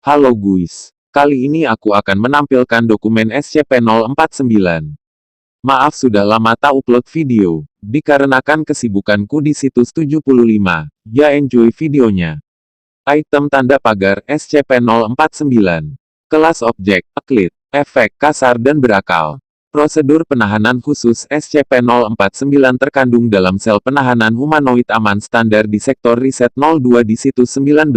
Halo guys, kali ini aku akan menampilkan dokumen SCP-049. Maaf sudah lama tak upload video, dikarenakan kesibukanku di situs 75. Ya enjoy videonya. Item tanda pagar SCP-049. Kelas objek, Euclid, efek kasar dan berakal. Prosedur penahanan khusus SCP-049 terkandung dalam sel penahanan humanoid aman standar di sektor riset 02 di situs 19.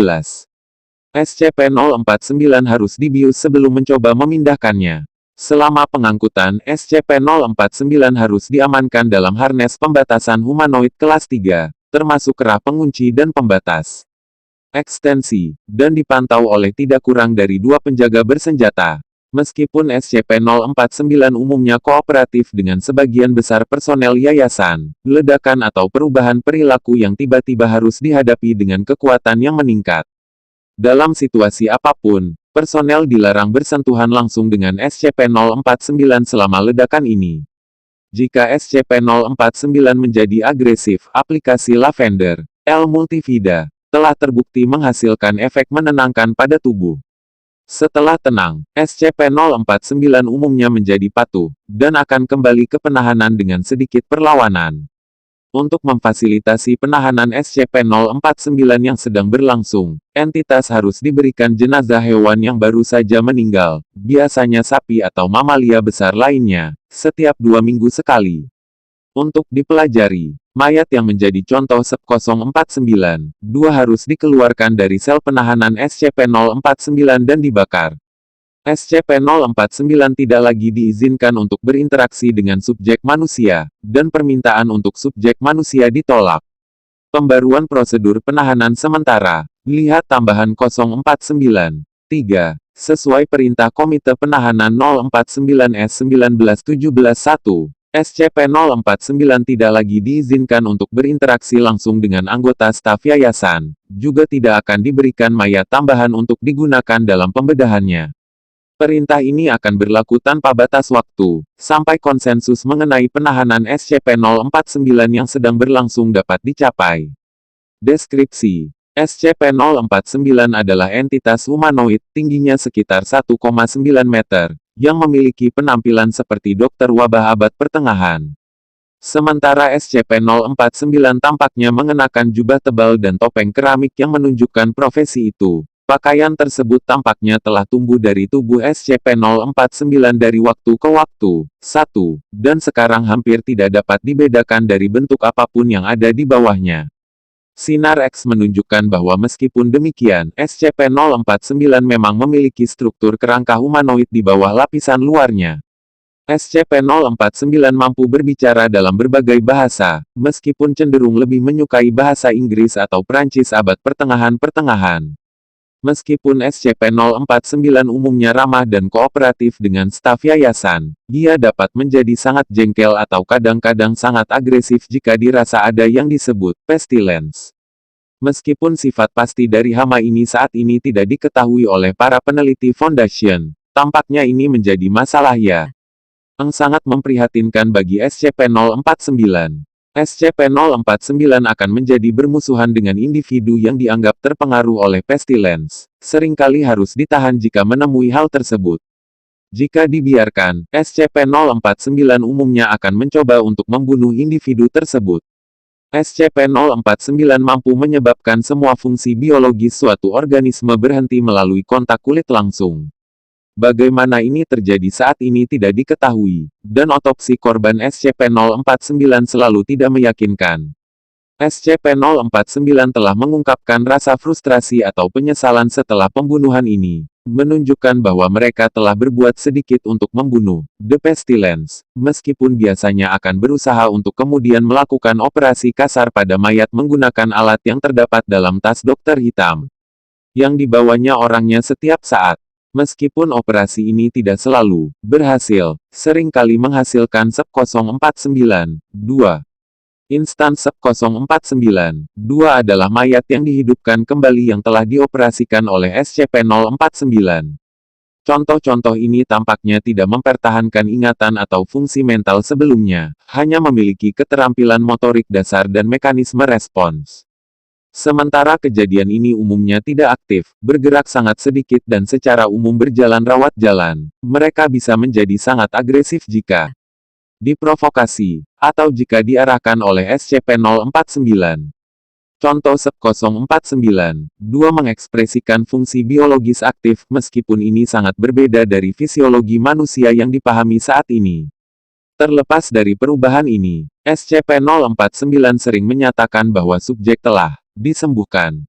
SCP-049 harus dibius sebelum mencoba memindahkannya. Selama pengangkutan, SCP-049 harus diamankan dalam harnes pembatasan humanoid kelas 3, termasuk kerah pengunci dan pembatas ekstensi, dan dipantau oleh tidak kurang dari 2 penjaga bersenjata. Meskipun SCP-049 umumnya kooperatif dengan sebagian besar personel yayasan, ledakan atau perubahan perilaku yang tiba-tiba harus dihadapi dengan kekuatan yang meningkat. Dalam situasi apapun, personel dilarang bersentuhan langsung dengan SCP-049 selama ledakan ini. Jika SCP-049 menjadi agresif, aplikasi Lavender, L Multivida, telah terbukti menghasilkan efek menenangkan pada tubuh. Setelah tenang, SCP-049 umumnya menjadi patuh, dan akan kembali ke penahanan dengan sedikit perlawanan. Untuk memfasilitasi penahanan SCP-049 yang sedang berlangsung, entitas harus diberikan jenazah hewan yang baru saja meninggal, biasanya sapi atau mamalia besar lainnya, setiap 2 minggu sekali. Untuk dipelajari, mayat yang menjadi contoh SCP-049, 2 harus dikeluarkan dari sel penahanan SCP-049 dan dibakar. SCP-049 tidak lagi diizinkan untuk berinteraksi dengan subjek manusia, dan permintaan untuk subjek manusia ditolak. Pembaruan prosedur penahanan sementara. Lihat tambahan 049. 3. Sesuai perintah Komite Penahanan 049-S-1917-1, SCP-049 tidak lagi diizinkan untuk berinteraksi langsung dengan anggota staf yayasan, juga tidak akan diberikan mayat tambahan untuk digunakan dalam pembedahannya. Perintah ini akan berlaku tanpa batas waktu, sampai konsensus mengenai penahanan SCP-049 yang sedang berlangsung dapat dicapai. Deskripsi: SCP-049 adalah entitas humanoid, tingginya sekitar 1,9 meter, yang memiliki penampilan seperti dokter wabah abad pertengahan. Sementara SCP-049 tampaknya mengenakan jubah tebal dan topeng keramik yang menunjukkan profesi itu. Pakaian tersebut tampaknya telah tumbuh dari tubuh SCP-049 dari waktu ke waktu. 1. Dan sekarang hampir tidak dapat dibedakan dari bentuk apapun yang ada di bawahnya. Sinar X menunjukkan bahwa meskipun demikian, SCP-049 memang memiliki struktur kerangka humanoid di bawah lapisan luarnya. SCP-049 mampu berbicara dalam berbagai bahasa, meskipun cenderung lebih menyukai bahasa Inggris atau Prancis abad pertengahan-pertengahan. Meskipun SCP-049 umumnya ramah dan kooperatif dengan staf yayasan, dia dapat menjadi sangat jengkel atau kadang-kadang sangat agresif jika dirasa ada yang disebut pestilence. Meskipun sifat pasti dari hama ini saat ini tidak diketahui oleh para peneliti Foundation, tampaknya ini menjadi masalah yang sangat memprihatinkan bagi SCP-049. SCP-049 akan menjadi bermusuhan dengan individu yang dianggap terpengaruh oleh pestilence, seringkali harus ditahan jika menemui hal tersebut. Jika dibiarkan, SCP-049 umumnya akan mencoba untuk membunuh individu tersebut. SCP-049 mampu menyebabkan semua fungsi biologis suatu organisme berhenti melalui kontak kulit langsung. Bagaimana ini terjadi saat ini tidak diketahui, dan otopsi korban SCP-049 selalu tidak meyakinkan. SCP-049 telah mengungkapkan rasa frustrasi atau penyesalan setelah pembunuhan ini, menunjukkan bahwa mereka telah berbuat sedikit untuk membunuh The Pestilence, meskipun biasanya akan berusaha untuk kemudian melakukan operasi kasar pada mayat menggunakan alat yang terdapat dalam tas dokter hitam, yang dibawanya orangnya setiap saat. Meskipun operasi ini tidak selalu berhasil, seringkali menghasilkan SCP-049. 2. Instan SCP-049. 2 adalah mayat yang dihidupkan kembali yang telah dioperasikan oleh SCP-049. Contoh-contoh ini tampaknya tidak mempertahankan ingatan atau fungsi mental sebelumnya, hanya memiliki keterampilan motorik dasar dan mekanisme respons. Sementara kejadian ini umumnya tidak aktif, bergerak sangat sedikit dan secara umum berjalan rawat jalan. Mereka bisa menjadi sangat agresif jika diprovokasi, atau jika diarahkan oleh SCP-049. Contoh SCP-049-2 mengekspresikan fungsi biologis aktif meskipun ini sangat berbeda dari fisiologi manusia yang dipahami saat ini. Terlepas dari perubahan ini, SCP-049 sering menyatakan bahwa subjek telah disembuhkan.